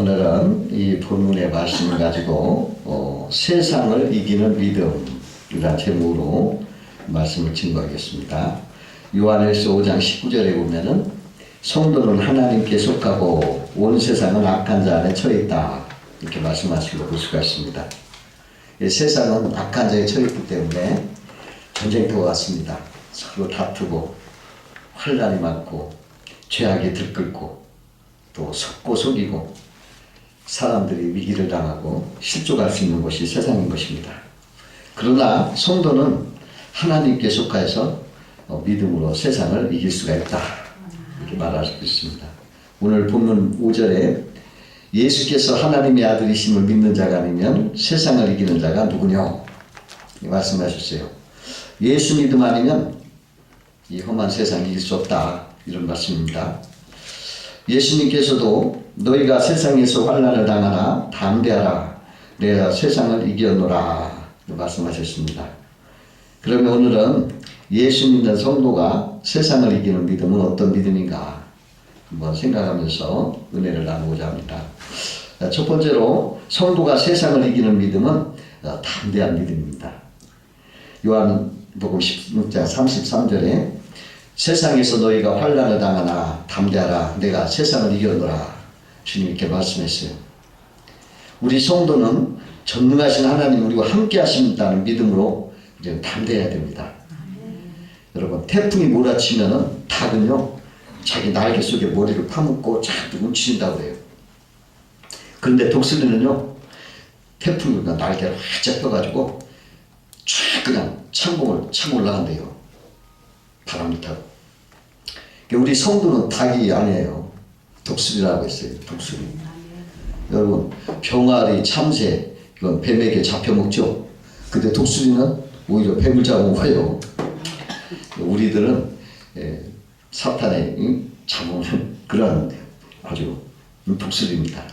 오늘은 이 본문의 말씀을 가지고 세상을 이기는 믿음이라는 제목으로 말씀을 증거하겠습니다. 요한일서 5장 19절에 보면은 성도는 하나님께 속하고 온 세상은 악한 자 안에 처해 있다, 이렇게 말씀하시고 볼 수가 있습니다. 세상은 악한 자에 처해 있기 때문에 전쟁터와 같습니다. 서로 다투고 환난이 많고 죄악이 들끓고 또 속고 속이고 사람들이 위기를 당하고 실족할 수 있는 것이 세상인 것입니다. 그러나 성도는 하나님께 속하여서 믿음으로 세상을 이길 수가 있다, 이렇게 말할 수 있습니다. 오늘 본문 5절에 예수께서 하나님의 아들이심을 믿는 자가 아니면 세상을 이기는 자가 누구냐 말씀하셨어요. 예수 믿음 아니면 이 험한 세상 이길 수 없다, 이런 말씀입니다. 예수님께서도 너희가 세상에서 환난을 당하나 담대하라, 내가 세상을 이겨노라 말씀하셨습니다. 그러면 오늘은 예수 믿는 성도가 세상을 이기는 믿음은 어떤 믿음인가 한번 생각하면서 은혜를 나누고자 합니다. 첫 번째로 성도가 세상을 이기는 믿음은 담대한 믿음입니다. 요한복음 16장 33절에 세상에서 너희가 환난을 당하나 담대하라, 내가 세상을 이겨노라, 주님 이렇게 말씀했어요. 우리 성도는 전능하신 하나님 우리와 함께 하신다는 믿음으로 이제 담대해야 됩니다. 여러분, 태풍이 몰아치면은 닭은요 자기 날개 속에 머리를 파묻고 자꾸 움츠린다고 해요. 그런데 독수리는요 태풍이 날개를 활짝 펴가지고 쫙 그냥 창공을 차고 올라간대요. 바람이 타고. 우리 성도는 닭이 아니에요. 독수리라고 했어요. 독수리. 여러분, 병아리, 참새 이건 뱀에게 잡혀먹죠. 근데 독수리는 오히려 뱀을 잡아먹어요. 우리들은 사탄의 잡아먹는 그런 아주 독수리입니다.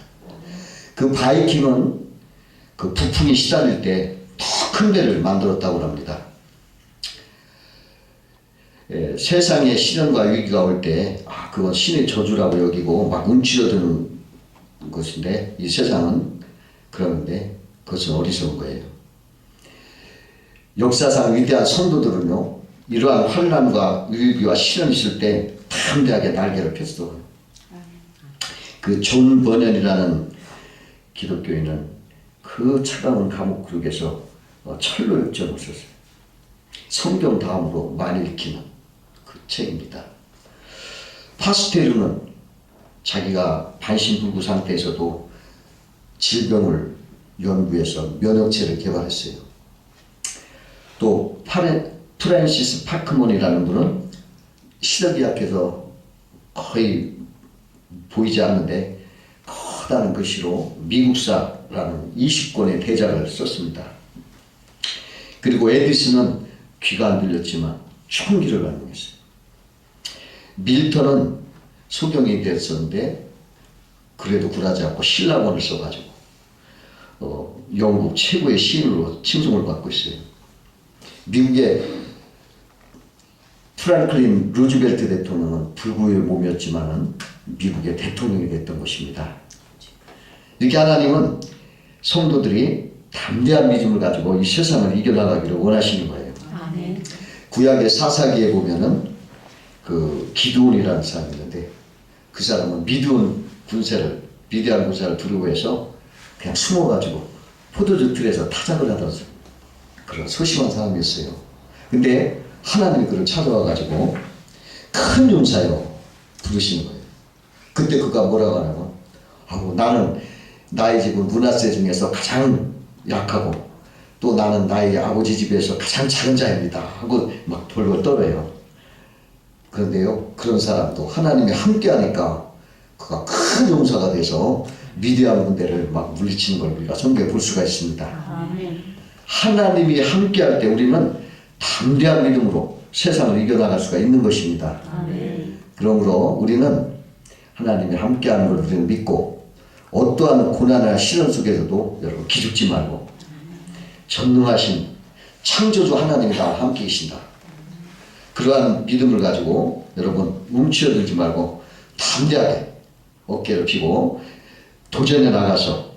그 바이킹은 그 북풍이 시달릴 때 더 큰 배를 만들었다고 합니다. 세상에 시련과 위기가 올 때 그건 신의 저주라고 여기고 막 움츠러드는 것인데, 이 세상은 그러는데 그것은 어리석은 거예요. 역사상 위대한 성도들은요 이러한 환난과 위기와 시련이 있을 때 담대하게 날개를 폈어요. 그 존 버년이라는 기독교인은 그 차가운 감옥구역에서 철로 역전을 썼어요. 성경 다음으로 많이 읽히는 그 책입니다. 파스테르는 자기가 반신불구 상태에서도 질병을 연구해서 면역체를 개발했어요. 또 프란시스 파크먼이라는 분은 시력이 약해서 거의 보이지 않는데 커다란 글씨로 미국사라는 20권의 대작을 썼습니다. 그리고 에디슨은 귀가 안 들렸지만 총기를 발명했어요. 밀턴은 소경이 됐었는데 그래도 굴하지 않고 신라본을 써가지고 영국 최고의 시인으로 칭송을 받고 있어요. 미국의 프랭클린 루즈벨트 대통령은 불구의 몸이었지만은 미국의 대통령이 됐던 것입니다. 이렇게 하나님은 성도들이 담대한 믿음을 가지고 이 세상을 이겨나가기를 원하시는 거예요. 아멘. 구약의 사사기에 보면은 그 기드온이라는 사람이 있는데 그 사람은 미디안 군사를 두려워해서 그냥 숨어가지고 포도주 틀에서 타작을 하던 그런 소심한 사람이었어요. 근데 하나님이 그를 찾아와가지고 큰 용사요 부르시는 거예요. 그때 그가 뭐라고 하냐면 나는 나의 집은 므낫세 중에서 가장 약하고 또 나는 나의 아버지 집에서 가장 작은 자입니다 하고 막 벌벌 떨어요. 그런데요 그런 사람도 하나님이 함께 하니까 그가 큰 용사가 돼서 미디안 군대를 막 물리치는 걸 우리가 성경에 볼 수가 있습니다. 아멘. 하나님이 함께 할 때 우리는 담대한 믿음으로 세상을 이겨나갈 수가 있는 것입니다. 아멘. 그러므로 우리는 하나님이 함께 하는 걸 우리는 믿고 어떠한 고난이나 시련 속에서도 여러분 기죽지 말고 전능하신 창조주 하나님이 나와 함께 계신다, 그러한 믿음을 가지고 여러분 움츠러들지 말고 담대하게 어깨를 펴고 도전에 나가서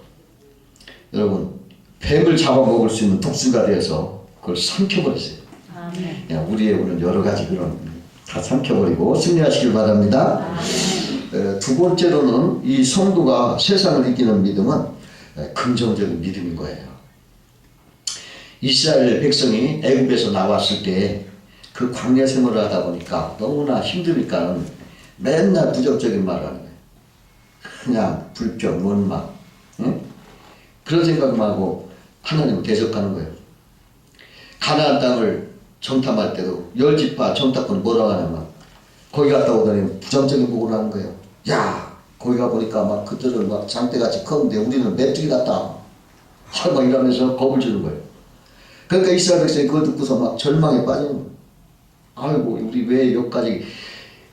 여러분 뱀을 잡아먹을 수 있는 독수가 되어서 그걸 삼켜버렸어요. 아멘. 야, 우리의 오늘 여러 가지 그런 다 삼켜버리고 승리하시길 바랍니다. 두 번째로는 이 성도가 세상을 이기는 믿음은 긍정적인 믿음인 거예요. 이스라엘 백성이 애굽에서 나왔을 때 그 광야 생활을 하다 보니까 너무나 힘드니까 맨날 부정적인 말을 하는 거예요. 그냥 불평, 원망, 응? 그런 생각만 하고 하나님을 대적하는 거예요. 가나안 땅을 정탐할 때도 10지파 정탐꾼 뭐라고 하냐면 거기 갔다 오더니 부정적인 보고를 하는 거예요. 야, 거기 가보니까 막 그들은 막 장대같이 컸는데 우리는 메뚜기 같다. 막 이러면서 겁을 주는 거예요. 그러니까 이스라엘 백성이 그거 듣고서 막 절망에 빠지는 거예요. 아이고, 우리 왜 여기까지,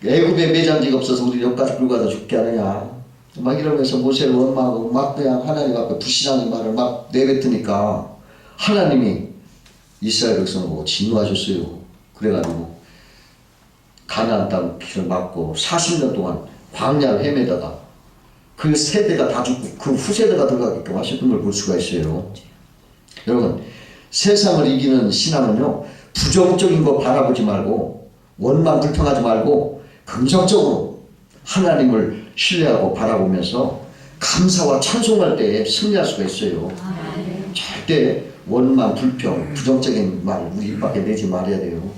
애굽에 매장지가 없어서 우리 여기까지 끌고 가서 죽게 하느냐. 막 이러면서 모세를 원망하고 막 그냥 하나님 앞에 불신앙의 말을 막 내뱉으니까 하나님이 이스라엘 백성을 보고 진노하셨어요. 그래가지고 가나안 땅 길을 막고 40년 동안 광야를 헤매다가 그 세대가 다 죽고 그 후세대가 들어가게끔 하셨던 걸 볼 수가 있어요. 여러분, 세상을 이기는 신앙은요, 부정적인 거 바라보지 말고 원망 불평하지 말고 긍정적으로 하나님을 신뢰하고 바라보면서 감사와 찬송할 때 승리할 수가 있어요. 절대 원망 불평 부정적인 말 우리 입 밖에 내지 말아야 돼요.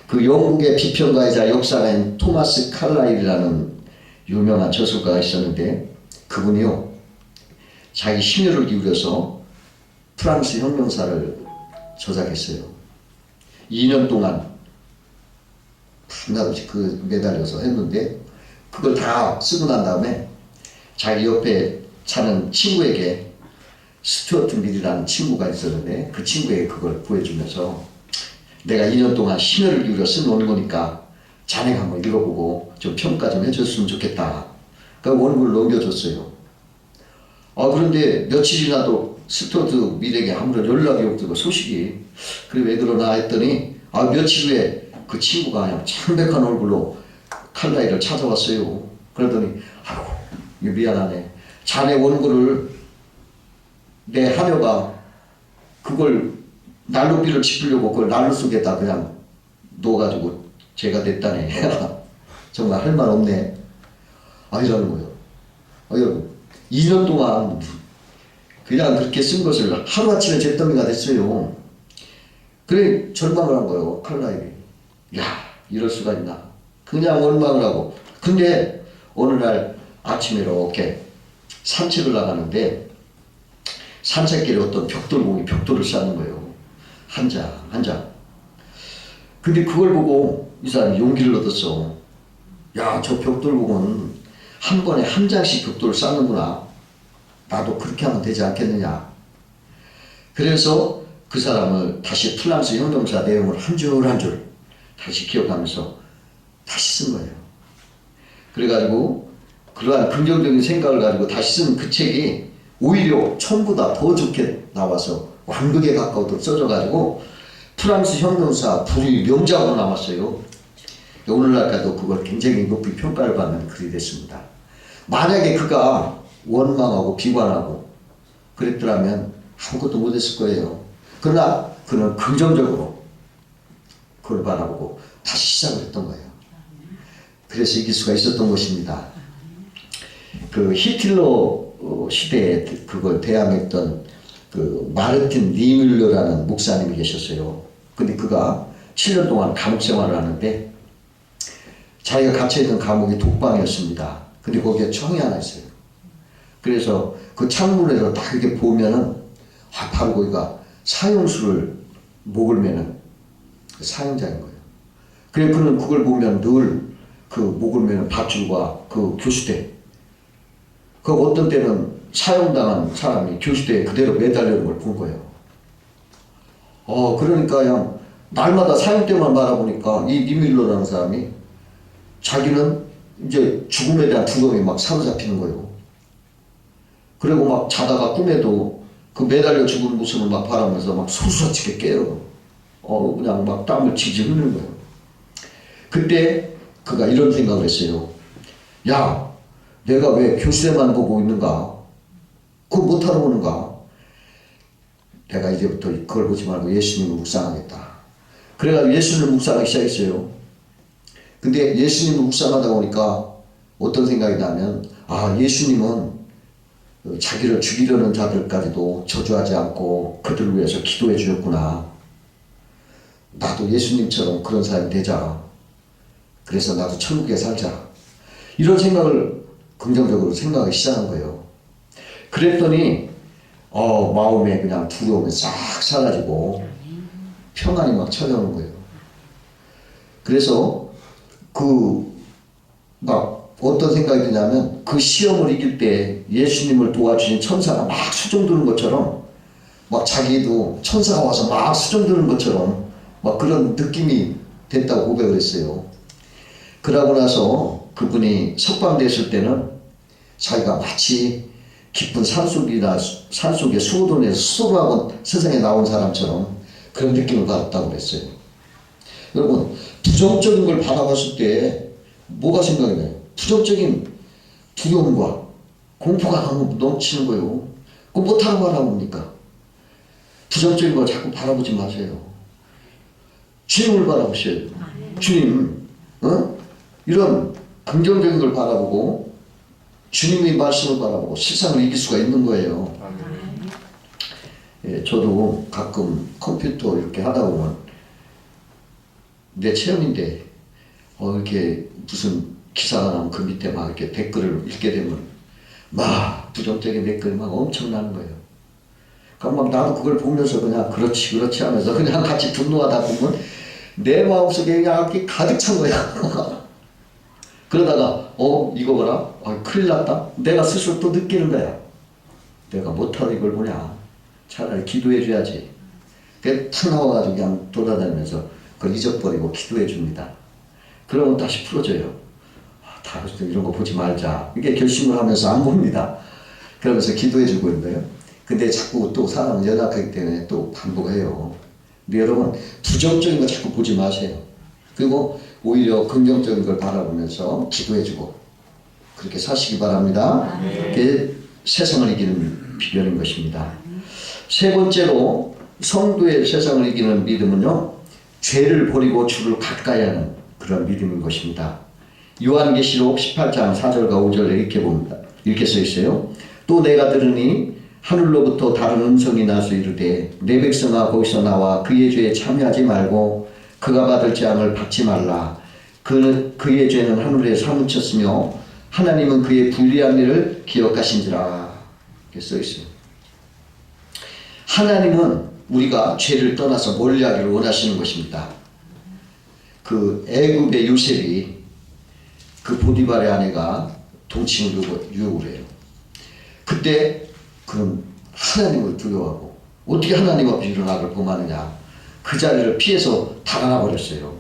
그 영국의 비평가이자 역사가인 토마스 칼라일이라는 유명한 저술가가 있었는데 그분이요, 자기 심혈을 기울여서 프랑스 혁명사를 저작했어요. 2년 동안 밤낮없이 그 매달려서 했는데 그걸 다 쓰고 난 다음에 자기 옆에 사는 친구에게, 스튜어트 밀이라는 친구가 있었는데 그 친구에게 그걸 보여주면서 내가 2년 동안 심혈을 기울여 써놓은 거니까 자네가 한번 읽어보고 좀 평가 좀 해줬으면 좋겠다. 그 원고를 넘겨줬어요. 그런데 며칠이 지나도 스튜어트 밀에게 아무런 연락이 없고 소식이, 그래 왜 그러나 했더니 며칠 후에 그 친구가 그냥 창백한 얼굴로 칼라일을 찾아왔어요. 그러더니 아이고 미안하네, 자네 원고를 내 하녀가 그걸 난로비를 짚으려고 그걸 난로 속에다 그냥 넣어가지고 죄가 됐다네. 정말 할 말 없네. 이러는 거예요. 여러분 2년 동안 그냥 그렇게 쓴 것을 하루아침에 잿더미가 됐어요. 그래 절망을 한 거예요. 칼라일이. 야, 이럴 수가 있나. 그냥 원망을 하고. 근데 어느 날 아침에 이렇게 산책을 나가는데 산책길에 어떤 벽돌공이 벽돌을 쌓는 거예요. 한 장, 한 장. 근데 그걸 보고 이 사람이 용기를 얻었어. 야, 저 벽돌공은 한 번에 한 장씩 벽돌을 쌓는구나. 나도 그렇게 하면 되지 않겠느냐. 그래서 그 사람을 다시 프랑스 혁명사 내용을 한 줄 한 줄 다시 기억하면서 다시 쓴 거예요. 그래가지고 그러한 긍정적인 생각을 가지고 다시 쓴 그 책이 오히려 처음보다 더 좋게 나와서 완극에 가까우도록 써져가지고 프랑스 혁명사 불의 명작으로 남았어요. 오늘날까지도 그걸 굉장히 높이 평가를 받는 글이 됐습니다. 만약에 그가 원망하고 비관하고 그랬더라면 아무것도 못했을 거예요. 그러나 그는 긍정적으로 그걸 바라보고 다시 시작을 했던 거예요. 그래서 이길 수가 있었던 것입니다. 그 히틀러 시대에 그걸 대항했던 그 마르틴 니뮬러라는 목사님이 계셨어요. 근데 그가 7년 동안 감옥 생활을 하는데 자기가 갇혀있는 감옥이 독방이었습니다. 근데 거기에 청이 하나 있어요. 그래서 그 창문에서 딱 이렇게 보면은 바로 거기가 사형수를 목을 매는 그 사형자인 거예요. 그래 그는 그걸 보면 늘 그 목을 매는 밧줄과 그 교수대, 그 어떤 때는 사형당한 사람이 교수대에 그대로 매달리는 걸 본 거예요. 그러니까 그냥 날마다 사형 때만 바라보니까 이 니밀러라는 사람이 자기는 이제 죽음에 대한 두려움이 막 사로잡히는 거예요. 그리고 막 자다가 꿈에도 그 매달려 죽은 모습을 막 바라면서 막 소스라치게 깨요. 그냥 막 땀을 질질 흘리는 거예요. 그때 그가 이런 생각을 했어요. 야, 내가 왜 교수에만 보고 있는가? 그거 못하러 오는가? 내가 이제부터 그걸 보지 말고 예수님을 묵상하겠다. 그래가지고 예수님을 묵상하기 시작했어요. 근데 예수님을 묵상하다 보니까 어떤 생각이 나면, 아, 예수님은 자기를 죽이려는 자들까지도 저주하지 않고 그들을 위해서 기도해 주셨구나. 나도 예수님처럼 그런 사람이 되자. 그래서 나도 천국에 살자. 이런 생각을 긍정적으로 생각하기 시작한 거예요. 그랬더니 마음에 그냥 두려움이 싹 사라지고 평안이 막 찾아오는 거예요. 그래서 막 어떤 생각이 드냐면, 그 시험을 이길 때 예수님을 도와주신 천사가 막 수종드는 것처럼, 막 자기도 천사가 와서 막 수종드는 것처럼 막 그런 느낌이 됐다고 고백을 했어요. 그러고 나서 그분이 석방됐을 때는 자기가 마치 깊은 산속에 수호돈에서 수도하고 세상에 나온 사람처럼 그런 느낌을 받았다고 그랬어요. 여러분, 부정적인 걸 바라봤을 때 뭐가 생각이 나요? 부정적인 두려움과 공포가 넘치는 거예요. 그거 못하는 바라봅니까? 부정적인 걸 자꾸 바라보지 마세요. 주님을 바라보셔야 돼요. 주님, 이런 긍정적인 걸 바라보고 주님의 말씀을 바라보고 세상을 이길 수가 있는 거예요. 예, 저도 가끔 컴퓨터 이렇게 하다 보면 내 체험인데 이렇게 무슨 기사가 나면 그 밑에 막 이렇게 댓글을 읽게 되면 막 부정적인 댓글이 막 엄청나는 거예요. 그럼 막 나도 그걸 보면서 그냥 그렇지 하면서 그냥 같이 분노하다 보면 내 마음속에 그냥 이렇게 가득 찬 거야. 그러다가 이거 봐라, 큰일 났다. 내가 스스로 또 느끼는 거야. 내가 못하러 이걸 보냐. 차라리 기도해 줘야지. 그게 탁 나와가지고 그냥 돌아다니면서 그걸 잊어버리고 기도해 줍니다. 그러면 다시 풀어져요. 다음부터 이런 거 보지 말자. 이게 결심을 하면서 안 봅니다. 그러면서 기도해 주고 있는 거예요. 근데 자꾸 또 사람은 연약하기 때문에 또 반복해요. 근데 여러분, 부정적인 거 자꾸 보지 마세요. 그리고 오히려 긍정적인 걸 바라보면서 기도해주고 그렇게 사시기 바랍니다. 그게 세상을 이기는 비결인 것입니다. 세 번째로 성도의 세상을 이기는 믿음은요, 죄를 버리고 주를 가까이 하는 그런 믿음인 것입니다. 요한계시록 18장 4절과 5절에 이렇게 봅니다. 이렇게 써 있어요. 또 내가 들으니 하늘로부터 다른 음성이 나서 이르되 내 백성아 거기서 나와 그의 죄에 참여하지 말고 그가 받을 재앙을 받지 말라. 그의 죄는 하늘에 사무쳤으며 하나님은 그의 불의한 일을 기억하신지라. 이렇게 써 있어요. 하나님은 우리가 죄를 떠나서 멀리하기를 원하시는 것입니다. 그 애굽의 요셉이 그 보디발의 아내가 동칭을 유혹을 해요. 그때 그는 하나님을 두려워하고 어떻게 하나님 앞에 이런 악을 범하느냐, 그 자리를 피해서 달아나 버렸어요.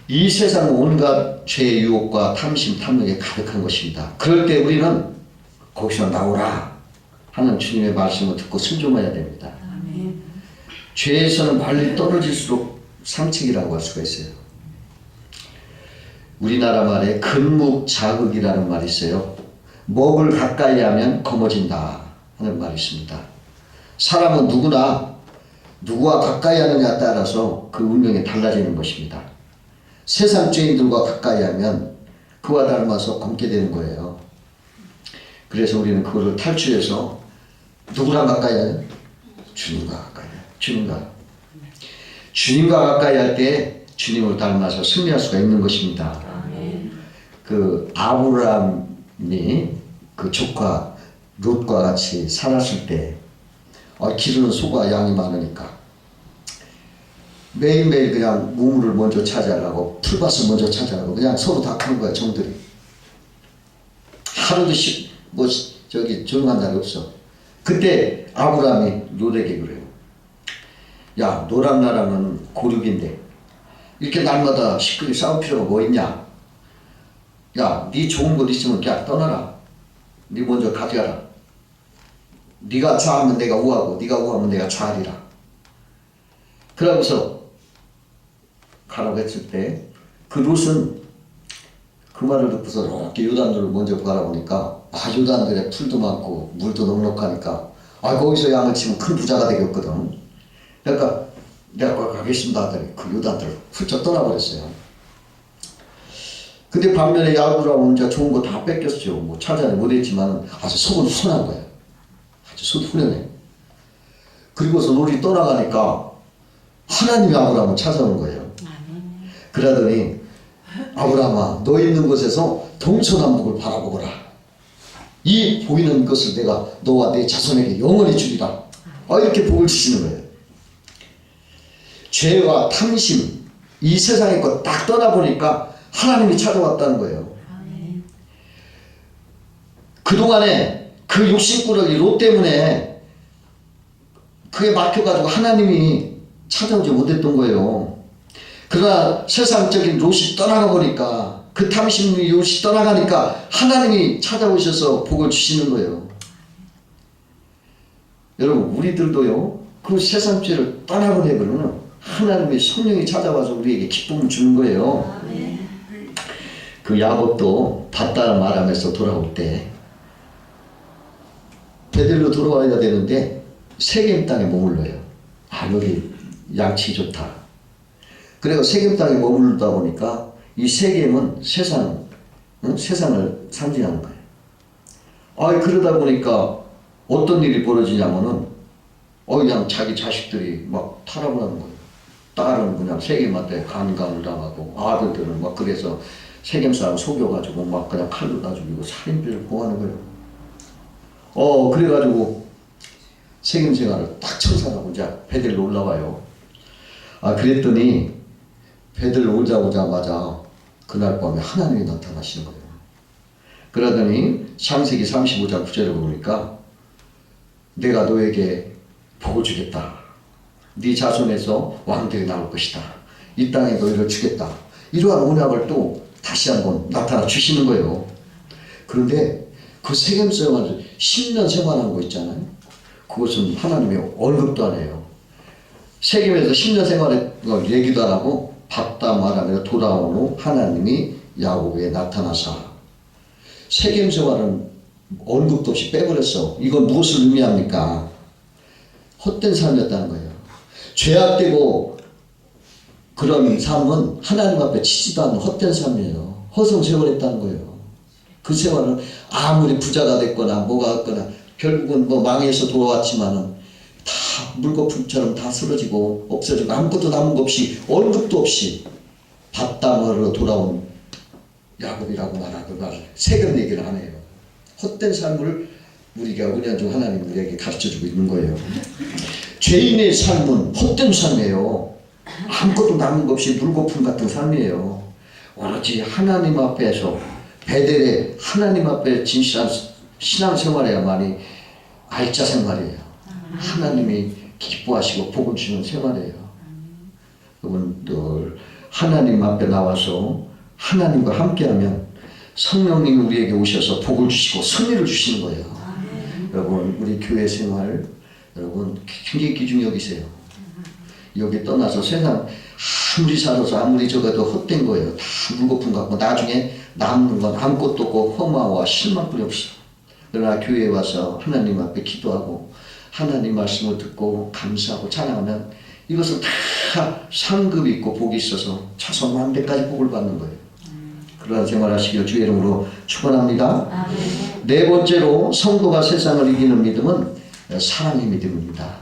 이 세상은 온갖 죄의 유혹과 탐심, 탐욕에 가득한 것입니다. 그럴 때 우리는 거기서 나오라 하는 주님의 말씀을 듣고 순종해야 됩니다. 아멘. 죄에서는 멀리 떨어질수록 상책이라고 할 수가 있어요. 우리나라 말에 근묵자극이라는 말이 있어요. 먹을 가까이 하면 검어진다 하는 말이 있습니다. 사람은 누구와 가까이 하느냐에 따라서 그 운명이 달라지는 것입니다. 세상 죄인들과 가까이 하면 그와 닮아서 검게 되는 거예요. 그래서 우리는 그거를 탈출해서 누구랑 가까이 하냐? 주님과 가까이 해요. 주님과 가까이 할 때 주님을 닮아서 승리할 수가 있는 것입니다. 그 아브라함이 그 조카 롯과 같이 살았을 때 기르는 소가 양이 많으니까 매일매일 그냥 우물을 먼저 차지하라고 풀밭을 먼저 차지하라고 그냥 서로 다투는 거야. 종들이 하루도 조용한 날이 없어. 그때 아브라함이 롯에게 그래요. 야, 너랑 나랑은 고륙인데 이렇게 날마다 시끄럽게 싸울 필요가 뭐 있냐. 야, 네 좋은 것 있으면 그냥 떠나라. 네 먼저 가져가라. 네가 좌하면 내가 우하고 네가 우하면 내가 좌하리라. 그러고서 가라고 했을 때 그 롯은 그 말을 듣고서 이렇게 요단들을 먼저 바라보니까 요단들에 풀도 많고 물도 넉넉하니까 거기서 양을 치면 큰 부자가 되겠거든. 그러니까 내가 거기 가겠습니다 하더니 그 요단들을 훌쩍 떠나버렸어요. 근데 반면에 야구라고 이제 좋은 거 다 뺏겼죠. 뭐 찾아내 못했지만 아주 속은 후련한 거예요. 아주 속 후련해. 그리고서 롤이 떠나가니까 하나님이 아브라함을 찾아온 거예요. 그러더니 아브라함아, 너 있는 곳에서 동서남북을 바라보거라. 이 보이는 것을 내가 너와 내 자손에게 영원히 주리라. 이렇게 복을 주시는 거예요. 죄와 탐심, 이 세상의 것 딱 떠나보니까 하나님이 찾아왔다는 거예요. 그동안에 그 욕심꾸러기 롯 때문에 그게 막혀가지고 하나님이 찾아오지 못했던 거예요. 그러나 세상적인 롯이 떠나가 보니까, 그 탐심이 롯이 떠나가니까 하나님이 찾아오셔서 복을 주시는 거예요. 여러분, 우리들도요, 그 세상죄를 떠나보내버리면 하나님의 성령이 찾아와서 우리에게 기쁨을 주는 거예요. 그 야곱도 밧다람 아람에서 돌아올 때 베델로 돌아와야 되는데 세겜 땅에 머물러요. 여기 양치 좋다. 그리고 세겜 땅에 머물다 보니까 이 세겜은 세상을 상징하는 거예요. 그러다 보니까 어떤 일이 벌어지냐면은 그냥 자기 자식들이 막 타락을 하는 거예요. 딸은 그냥 세겜한테 간감을 당하고 아들들은 막 그래서 세겜 사람 속여가지고 막 그냥 칼로 다 죽이고 살인죄를 범하는 거예요. 그래가지고 세겜 생활을 딱 청산하고 이제 베델로 올라와요. 그랬더니 베델로 오자마자 그날 밤에 하나님이 나타나시는 거예요. 그러더니 창세기 35장 9절을 보니까 내가 너에게 복을 주겠다. 네 자손에서 왕들이 나올 것이다. 이 땅에 너희를 주겠다. 이러한 언약을 또 다시 한번 나타나 주시는 거예요. 그런데 그 세겜 생활을 10년 생활한 거 있잖아요. 그것은 하나님의 언급도 안 해요. 세겜에서 10년 생활한 얘기도 안 하고 밧다람 아람에서 돌아온 후 하나님이 야곱에 나타나사 세겜 생활은 언급도 없이 빼버렸어. 이건 무엇을 의미합니까? 헛된 삶이었다는 거예요. 죄악되고 그런 삶은 하나님 앞에 치지도 않는 헛된 삶이에요. 허송세월했다는 거예요. 그 생활은 아무리 부자가 됐거나 뭐가 됐거나 결국은 뭐 망해서 돌아왔지만은 다 물거품처럼 다 쓰러지고 없어지고 아무것도 남은 것 없이 언급도 없이 밧다람으로 돌아온 야곱이라고 말하고 세겜 얘기를 하네요. 헛된 삶을 우리가 은연중 하나님 우리에게 가르쳐주고 있는 거예요. 죄인의 삶은 헛된 삶이에요. 아무것도 남은 것 없이 물거품 같은 삶이에요. 오로지 하나님 앞에서 베델에 하나님 앞에 진실한 신앙생활해야만이 알짜 생활이에요. 하나님이 기뻐하시고 복을 주는 생활이에요. 여러분들 하나님 앞에 나와서 하나님과 함께하면 성령님이 우리에게 오셔서 복을 주시고 승리를 주시는 거예요. 여러분 우리 교회 생활 여러분 굉장히 귀중히 여기세요. 여기 떠나서 세상 아무리 살아서 아무리 적어도 헛된 거예요. 다 물거품 같고 나중에 남는 건 아무것도 없고 허무와 실망뿐이 없어. 그러나 교회에 와서 하나님 앞에 기도하고 하나님 말씀을 듣고 감사하고 찬양하면 이것은 다 상급이 있고 복이 있어서 차선 만대까지 복을 받는 거예요. 그러한 생활하시길 주의 이름으로 축원합니다. 네 번째로 성도가 세상을 이기는 믿음은 사랑의 믿음입니다.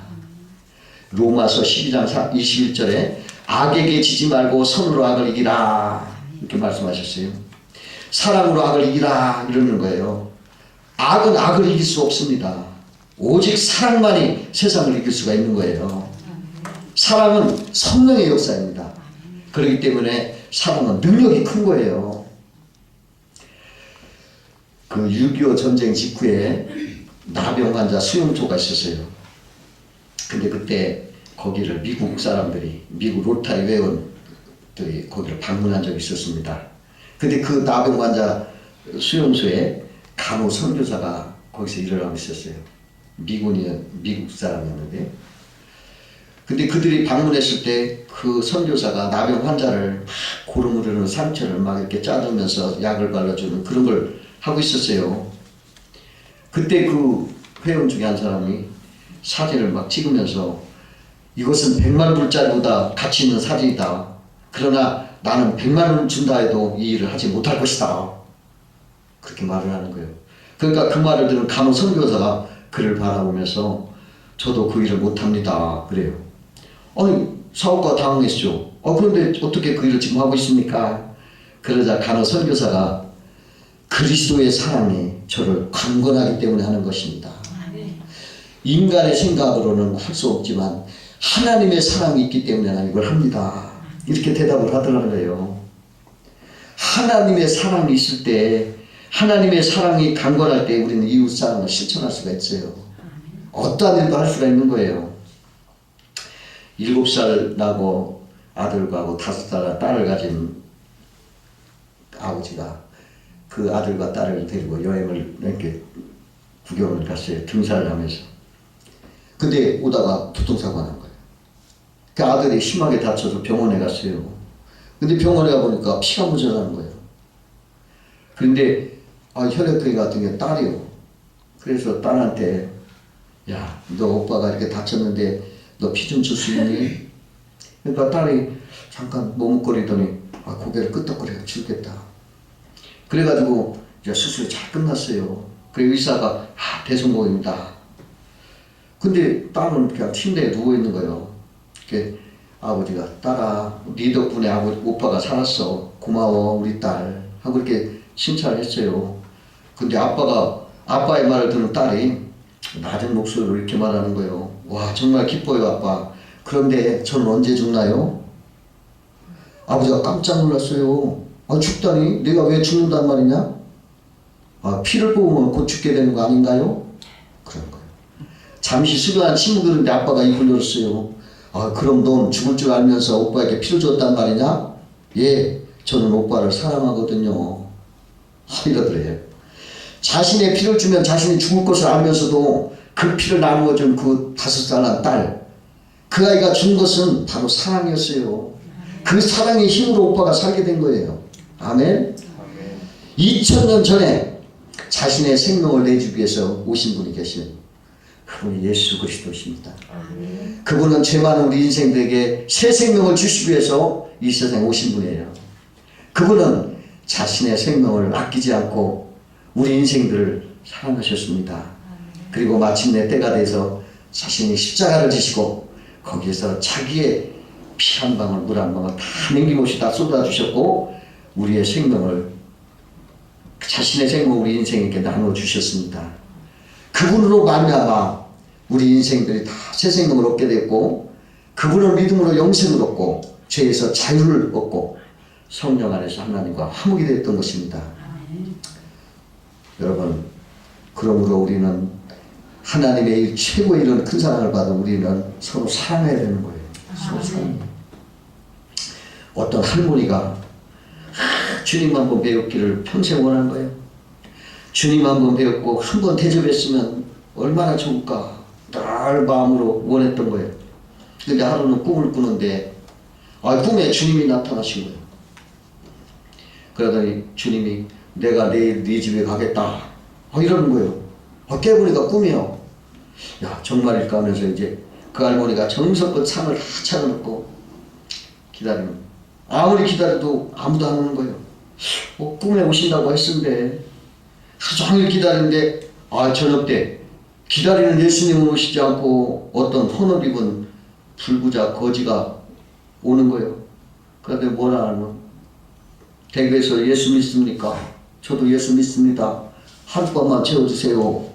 로마서 12장 21절에 악에게 지지 말고 선으로 악을 이기라 이렇게 말씀하셨어요. 사랑으로 악을 이기라 이러는 거예요. 악은 악을 이길 수 없습니다. 오직 사랑만이 세상을 이길 수가 있는 거예요. 사랑은 성령의 역사입니다. 그렇기 때문에 사랑은 능력이 큰 거예요. 그 6.25 전쟁 직후에 나병 환자 수용소가 있었어요. 근데 그때 거기를 미국 사람들이, 미국 로타리 회원들이 거기를 방문한 적이 있었습니다. 근데 그 나병 환자 수용소에 간호 선교사가 거기서 일을 하고 있었어요. 미국 사람이었는데. 근데 그들이 방문했을 때 그 선교사가 나병 환자를 고름 흐르는 상처를 막 이렇게 짜주면서 약을 발라주는 그런 걸 하고 있었어요. 그때 그 회원 중에 한 사람이 사진을 막 찍으면서 이것은 100만 불짜리보다 가치 있는 사진이다. 그러나 나는 100만 원 준다 해도 이 일을 하지 못할 것이다. 그렇게 말을 하는 거예요. 그러니까 그 말을 들은 간호 선교사가 그를 바라보면서 저도 그 일을 못합니다. 그래요. 아니 사업가 당황했죠. 그런데 어떻게 그 일을 지금 하고 있습니까? 그러자 간호 선교사가 그리스도의 사랑이 저를 강건하기 때문에 하는 것입니다. 인간의 생각으로는 할 수 없지만 하나님의 사랑이 있기 때문에 나는 이걸 합니다. 이렇게 대답을 하더라는 거예요. 하나님의 사랑이 있을 때, 하나님의 사랑이 강건할 때 우리는 이웃 사랑을 실천할 수가 있어요. 어떠한 일도 할 수가 있는 거예요. 7살 나고 아들과 5살 딸을 가진 아버지가 그 아들과 딸을 데리고 여행을 이렇게 구경을 갔어요. 등산을 하면서. 근데 오다가 교통사고가 난 거예요. 그 아들이 심하게 다쳐서 병원에 갔어요. 근데 병원에 가보니까 피가 묻어나는 거예요. 그런데 혈액형이 같은 게 딸이요. 그래서 딸한테 야, 너 오빠가 이렇게 다쳤는데 너 피 좀 줄 수 있니? 그러니까 딸이 잠깐 머뭇거리더니 고개를 끄덕거려 주겠다. 그래가지고 이제 수술이 잘 끝났어요. 그래 의사가 대성공입니다. 근데 딸은 그냥 침대에 누워 있는 거예요. 이렇게 아버지가 딸아, 네 덕분에 오빠가 살았어. 고마워 우리 딸 하고 이렇게 칭찬을 했어요. 근데 아빠의 말을 듣는 딸이 낮은 목소리로 이렇게 말하는 거예요. 와 정말 기뻐요 아빠. 그런데 저는 언제 죽나요? 아버지가 깜짝 놀랐어요. 죽다니? 내가 왜 죽는단 말이냐? 피를 뽑으면 곧 죽게 되는 거 아닌가요? 그런 거예요. 잠시 수려한 침묵이었는데 아빠가 입을 열었어요. 그럼 넌 죽을 줄 알면서 오빠에게 피를 줬단 말이냐? 예, 저는 오빠를 사랑하거든요. 이러더래요. 자신의 피를 주면 자신이 죽을 것을 알면서도 그 피를 나누어 준 그 5살 난 딸, 그 아이가 준 것은 바로 사랑이었어요. 그 사랑의 힘으로 오빠가 살게 된 거예요. 아멘. 2000년 전에 자신의 생명을 내주기 위해서 오신 분이 계시는 그분이 예수 그리스도십니다. 그분은 죄 많은 우리 인생들에게 새 생명을 주시기 위해서 이 세상에 오신 분이에요. 그분은 자신의 생명을 아끼지 않고 우리 인생들을 사랑하셨습니다. 그리고 마침내 때가 돼서 자신이 십자가를 지시고 거기에서 자기의 피 한 방울 물 한 방울 다 남김없이 다 쏟아주셨고 우리의 생명을 자신의 생명을 우리 인생에게 나눠주셨습니다. 그분으로 말미암아 우리 인생들이 다 새 생명을 얻게 됐고 그분을 믿음으로 영생을 얻고 죄에서 자유를 얻고 성령 안에서 하나님과 화목이 됐던 것입니다. 여러분 그러므로 우리는 하나님의 최고의 이런 큰 사랑을 받은 우리는 서로 사랑해야 되는 거예요. 서로 사랑해요. 어떤 할머니가 주님 한번 배웠기를 평생 원한 거예요. 주님 한번 배웠고 한 번 대접했으면 얼마나 좋을까 늘 마음으로 원했던 거예요. 근데 하루는 꿈을 꾸는데 꿈에 주님이 나타나신 거예요. 그러더니 주님이 내가 내일 네 집에 가겠다 이러는 거예요. 깨보니까 꿈이요. 야 정말일까 하면서 이제 그 할머니가 정성껏 상을 다 차려놓고 기다리는, 아무리 기다려도 아무도 안 오는 거예요. 꿈에 오신다고 했는데 하루 종일 기다리는데 저녁 때 기다리는 예수님은 오시지 않고 어떤 헌옷 입은 불구자 거지가 오는 거예요. 그런데 뭐라 하면 대교에서 예수 믿습니까? 저도 예수 믿습니다. 하룻밤만 채워주세요.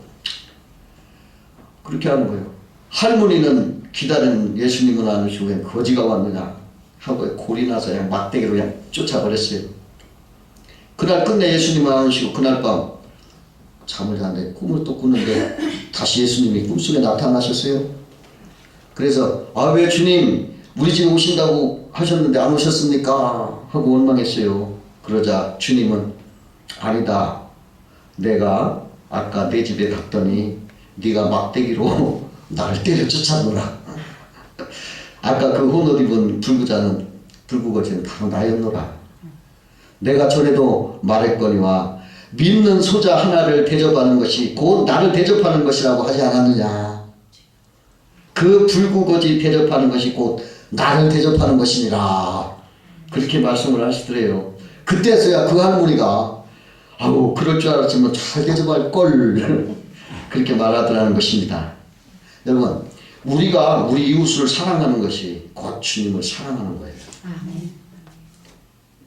그렇게 하는 거예요. 할머니는 기다리는 예수님은 안 오시고 왜 거지가 왔느냐 하고 골이 나서 그냥 막대기로 그냥 쫓아버렸어요. 그날 끝내 예수님은 안 오시고 그날 밤 잠을 자는데 꿈을 또 꾸는데 다시 예수님이 꿈속에 나타나셨어요. 그래서 왜 주님 우리 집에 오신다고 하셨는데 안 오셨습니까? 하고 원망했어요. 그러자 주님은 아니다. 내가 아까 내 집에 갔더니 네가 막대기로 나를 때려 쫓아노라. 아까 그 혼옷 입은 불구거지는 바로 나였노라. 내가 전에도 말했거니와 믿는 소자 하나를 대접하는 것이 곧 나를 대접하는 것이라고 하지 않았느냐. 그 불구거지 대접하는 것이 곧 나를 대접하는 것이니라. 그렇게 말씀을 하시더래요. 그때서야 그 할머니가 아우 그럴 줄 알았으면 잘 대접할 걸 그렇게 말하더라는 것입니다. 여러분 우리가 우리 이웃을 사랑하는 것이 곧 주님을 사랑하는 거예요.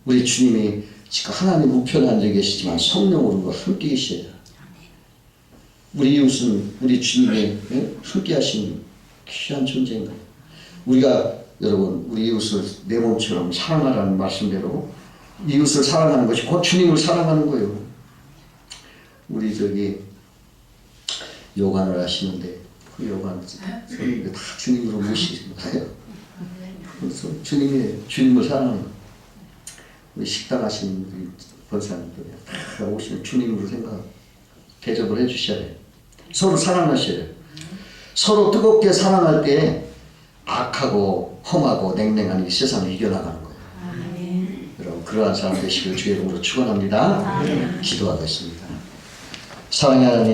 우리 주님이 지금 하나님 우편에 앉아 계시지만 성령으로 함께 계셔요. 우리 이웃은 우리 주님의 함께 하신 귀한 존재인 거예요. 우리가 여러분 우리 이웃을 내 몸처럼 사랑하라는 말씀대로 이웃을 사랑하는 것이 곧 주님을 사랑하는 거예요. 우리 저기 요관을 하시는데 그 요관 선생님들 다 주님으로 모시잖아요. 그래서 주님을 사랑하는 거예요. 우리 식당 하시는 우리 권사님들 다 오시면 주님으로 생각 대접을 해주셔야 돼요. 서로 사랑하셔야 돼요. 서로 뜨겁게 사랑할 때 악하고 험하고 냉랭한 이 세상을 이겨나가는 거예요. 여러분 그러한 사람 되시길 주의 이름으로 축원합니다. 기도하겠습니다. 사랑의 하나님